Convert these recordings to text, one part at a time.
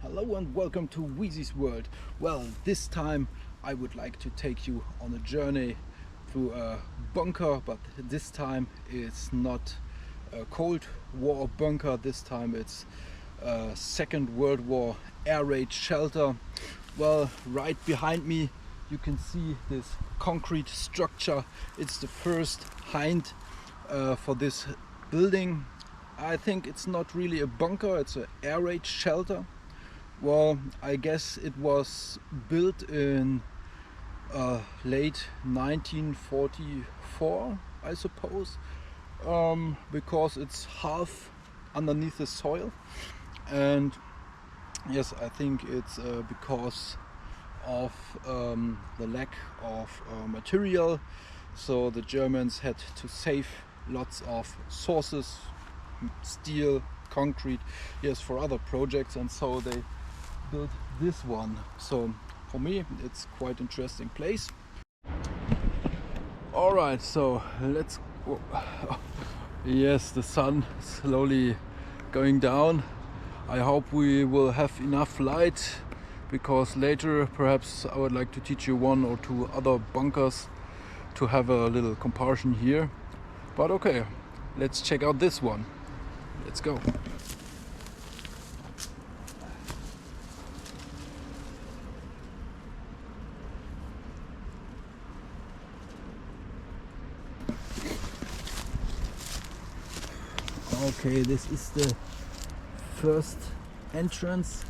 Hello and welcome to Wheez-E's world. Well, this time I would like to take you on a journey through a bunker, but this time it's not a Cold War bunker. This time it's a Second World War air raid shelter. Well, right behind me you can see this concrete structure. It's the first hind for this building. I think it's not really a bunker, it's an air raid shelter. Well, I guess it was built in late 1944, I suppose, because it's half underneath the soil. And yes, I think it's because of the lack of material. So the Germans had to save lots of sources, steel, concrete, yes, for other projects, and so they built this one. So for me it's quite interesting place. All right, so let's go. Yes, the sun slowly going down. I hope we will have enough light, because later perhaps I would like to teach you one or two other bunkers to have a little comparison here. But okay, let's check out this one. Let's go. Okay, this is the first entrance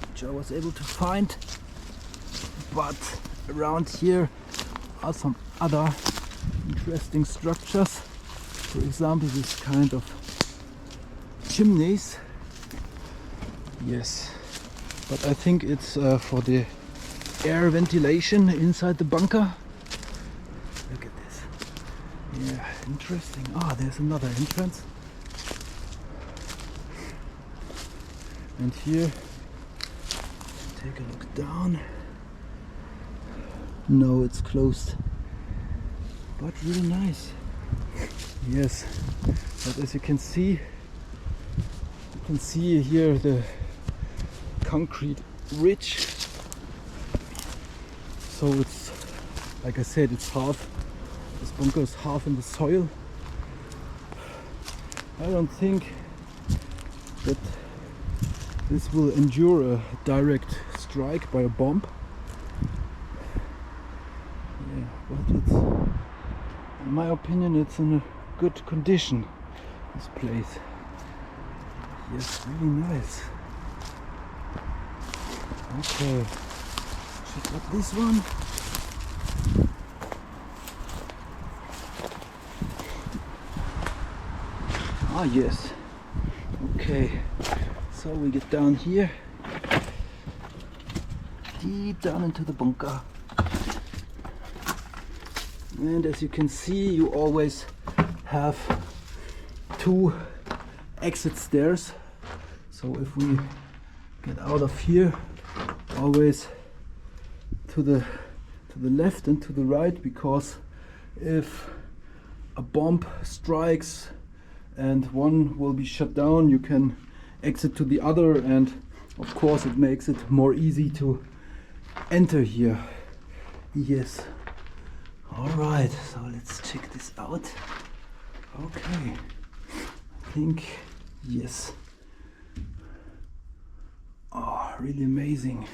which I was able to find, but around here are some other interesting structures. For example, this kind of chimneys. Yes, but I think it's for the air ventilation inside the bunker. Look at this. Yeah, interesting. Ah, there's another entrance. And here, take a look down. No, it's closed, but really nice. Yes, but as you can see here the concrete ridge. So it's, like I said, it's half, this bunker is half in the soil. I don't think that this will endure a direct strike by a bomb. Yeah, but it's, in my opinion, it's in a good condition, this place. Yes, really nice. Okay, check out this one. Ah, yes. Okay. So we get down here, deep down into the bunker, and as you can see, you always have two exit stairs. So if we get out of here, always to the left and to the right, because if a bomb strikes and one will be shut down, you can exit to the other, and of course it makes it more easy to enter here. Yes. All right, so let's check this out. Okay, I think, yes. Oh, really amazing.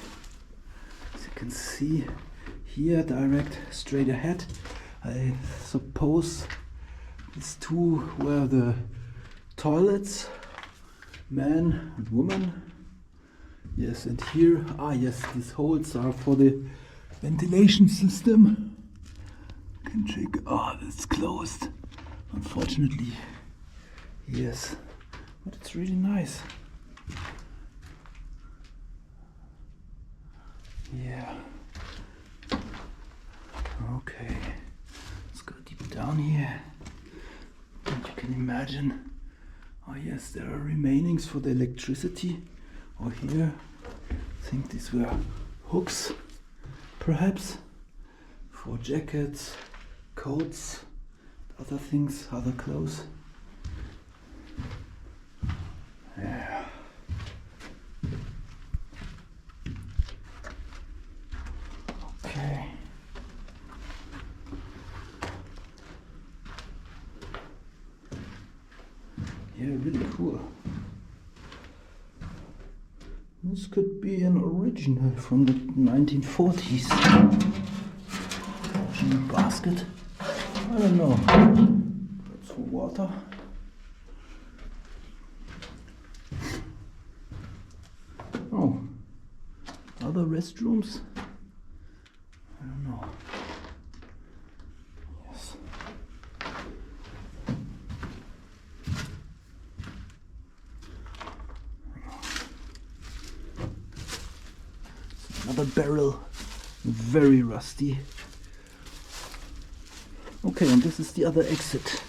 As you can see here, direct straight ahead. I suppose these two were the toilets, man and woman. Yes, and here, yes, these holes are for the ventilation system. You can check. It's closed, unfortunately. Yes, but it's really nice. Yeah. Okay, let's go deep down here. And you can imagine, yes, there are remainings for the electricity. Or here, I think these were hooks, perhaps, for jackets, coats, other things, other clothes. Yeah. Yeah, really cool. This could be an original from the 1940s. Original basket. I don't know. That's for water. Oh, other restrooms? I don't know. Yes. Another barrel, very rusty. Okay, and this is the other exit.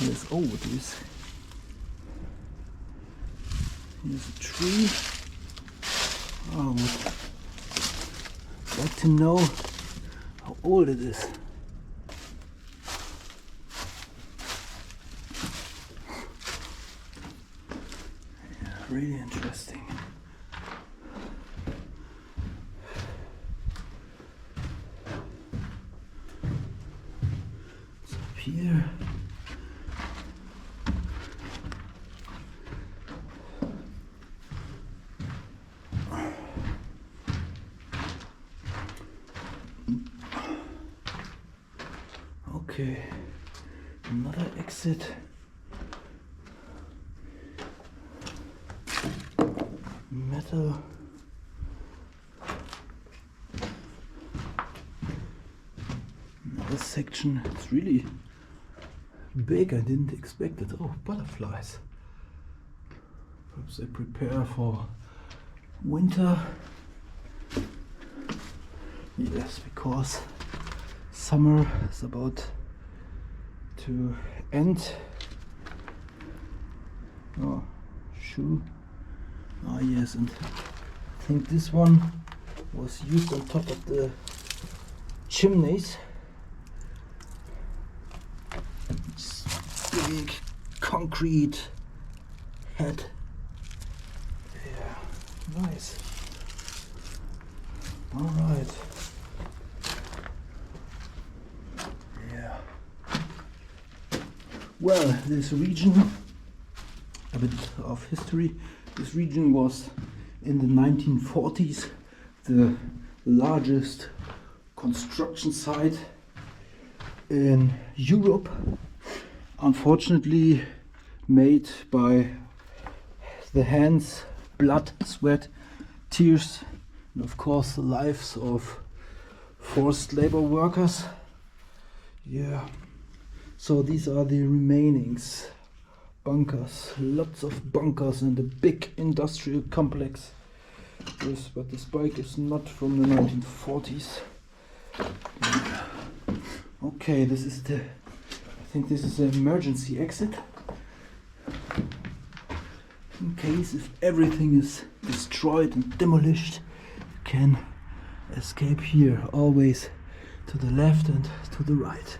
Yes, oh, here's a tree. Oh, I would like to know how old it is. Yeah, really interesting. It's up here. Okay, another exit. Metal. Another section. It's really big. I didn't expect it. Oh, butterflies. Perhaps they prepare for winter. Yes, because summer is about to end. Oh, shoe. Ah, yes, and I think this one was used on top of the chimneys. It's big concrete head. Yeah, nice. All right. Well, this region, a bit of history, this region was in the 1940s the largest construction site in Europe, unfortunately made by the hands, blood, sweat, tears, and of course the lives of forced labor workers. Yeah. So these are the remainings. Bunkers, lots of bunkers and a big industrial complex. Yes, but this bike is not from the 1940s. Okay, this is I think this is an emergency exit. In case if everything is destroyed and demolished, you can escape here, always to the left and to the right.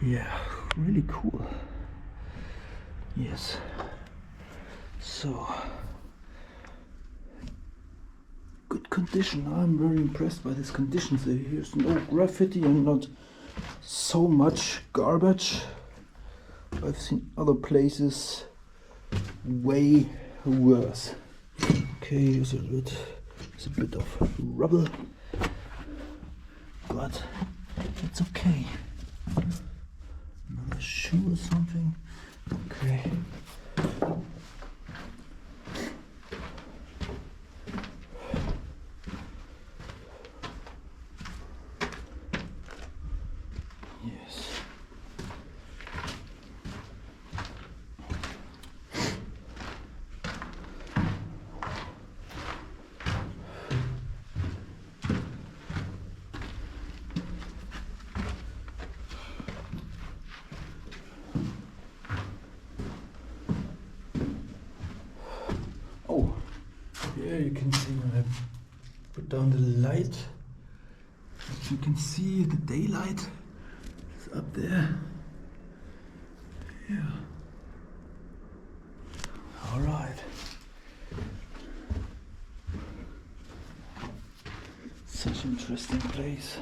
Yeah, really cool. Yes. So, good condition. I'm very impressed by this condition. Here's no graffiti and not so much garbage. I've seen other places way worse. Okay, there's a bit of rubble, but it's okay. Another shoe or something. Okay. Yes. Oh, here you can see when I put down the light, you can see the daylight is up there. Yeah. All right. Such an interesting place.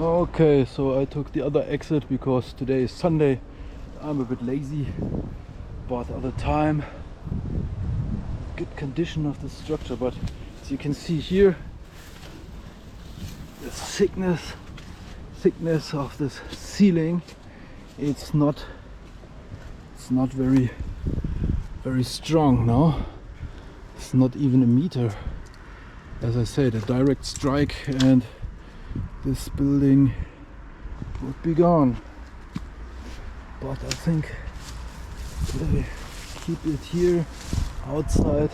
Okay, so I took the other exit because today is Sunday. I'm a bit lazy, but at the time, good condition of the structure. But as you can see here, the thickness of this ceiling, it's not very strong now. It's not even a meter. As I said, a direct strike and this building would be gone. But I think they keep it here outside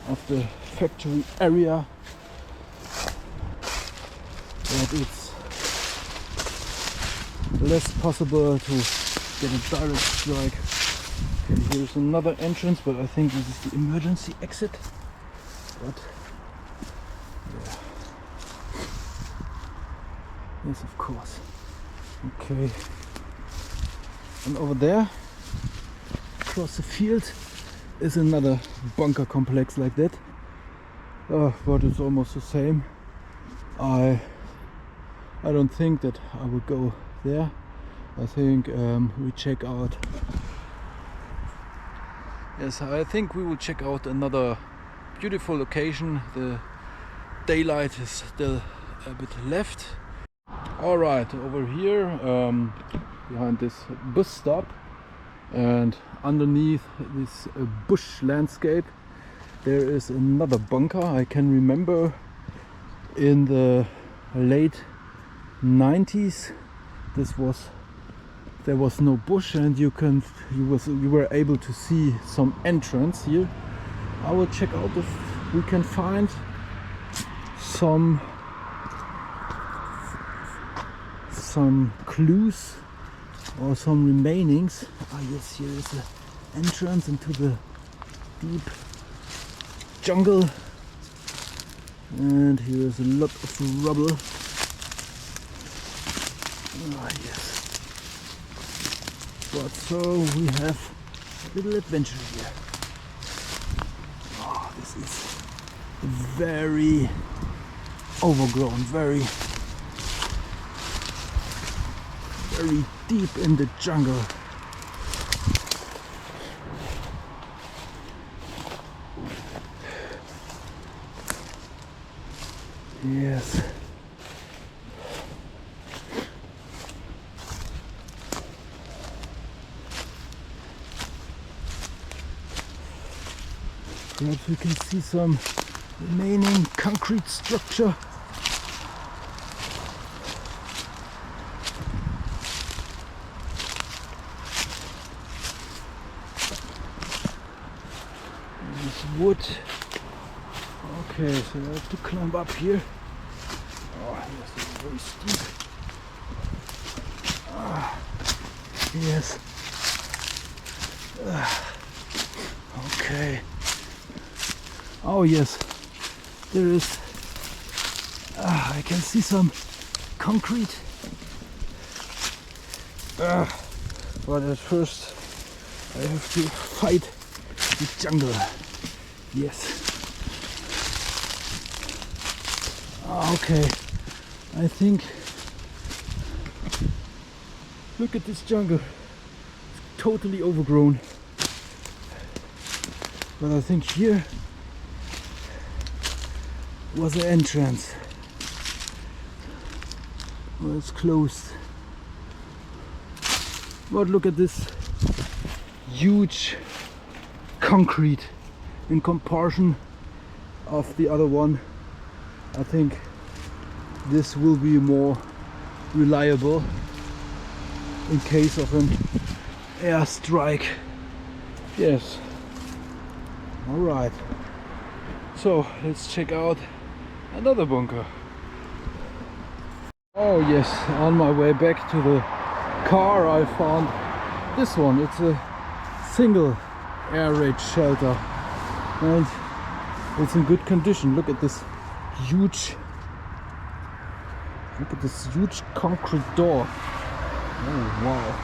of the factory area, but it's less possible to get a direct strike. Okay, here's another entrance, but I think this is the emergency exit. But yeah. Yes, of course. Okay. And over there, across the field, is another bunker complex like that. But it's almost the same. I don't think that I will go there. I think we check out. Yes, I think we will check out another beautiful location. The daylight is still a bit left. Alright, over here behind this bus stop and underneath this bush landscape there is another bunker. I can remember in the late 90s there was no bush and you were able to see some entrance here. I will check out if we can find some clues or some remainings. Ah yes, here is an entrance into the deep jungle, and here is a lot of rubble. Ah yes. But so we have a little adventure here. Oh, this is very overgrown, very deep in the jungle. Yes. Perhaps we can see some remaining concrete structure. Wood. Okay, so I have to climb up here. Oh, this is very steep. Ah, yes. Okay. Oh yes, there is. I can see some concrete. But at first, I have to fight the jungle. Yes. Okay. I think. Look at this jungle. It's totally overgrown. But I think here was the entrance. Well, it's closed. But look at this huge concrete in comparison of the other one. I think this will be more reliable in case of an airstrike. Yes. All right. So let's check out another bunker. Oh yes, on my way back to the car I found this one. It's a single air raid shelter and it's in good condition. Look at this huge concrete door. Oh wow,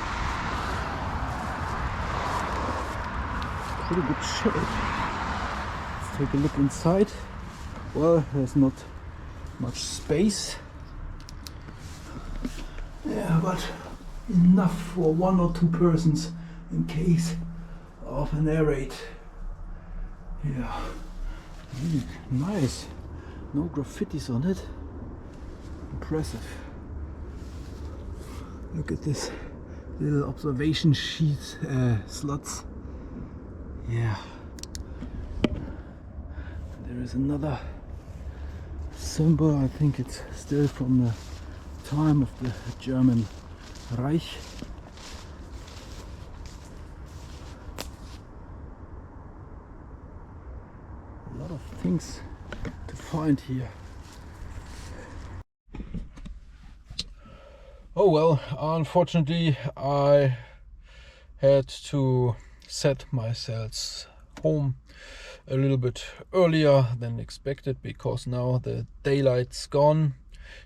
pretty good shape. Let's take a look inside. Well, there's not much space. Yeah, but enough for 1 or 2 persons in case of an air raid. Yeah, really nice. No graffitis on it. Impressive. Look at this little observation sheet slots. Yeah. There is another symbol. I think it's still from the time of the German Reich. A lot of things to find here. Oh well, unfortunately I had to set myself home a little bit earlier than expected because now the daylight's gone.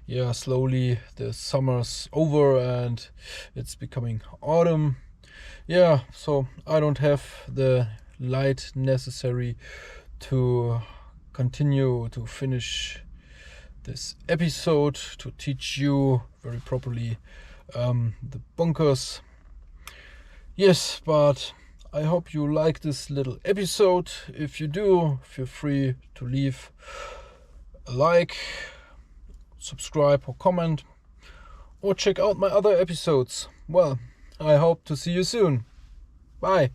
Yeah, slowly the summer's over and it's becoming autumn. Yeah, so I don't have the light necessary to continue to finish this episode, to teach you very properly the bunkers. Yes, but I hope you like this little episode. If you do, feel free to leave a like, subscribe or comment, or check out my other episodes. Well, I hope to see you soon. Bye.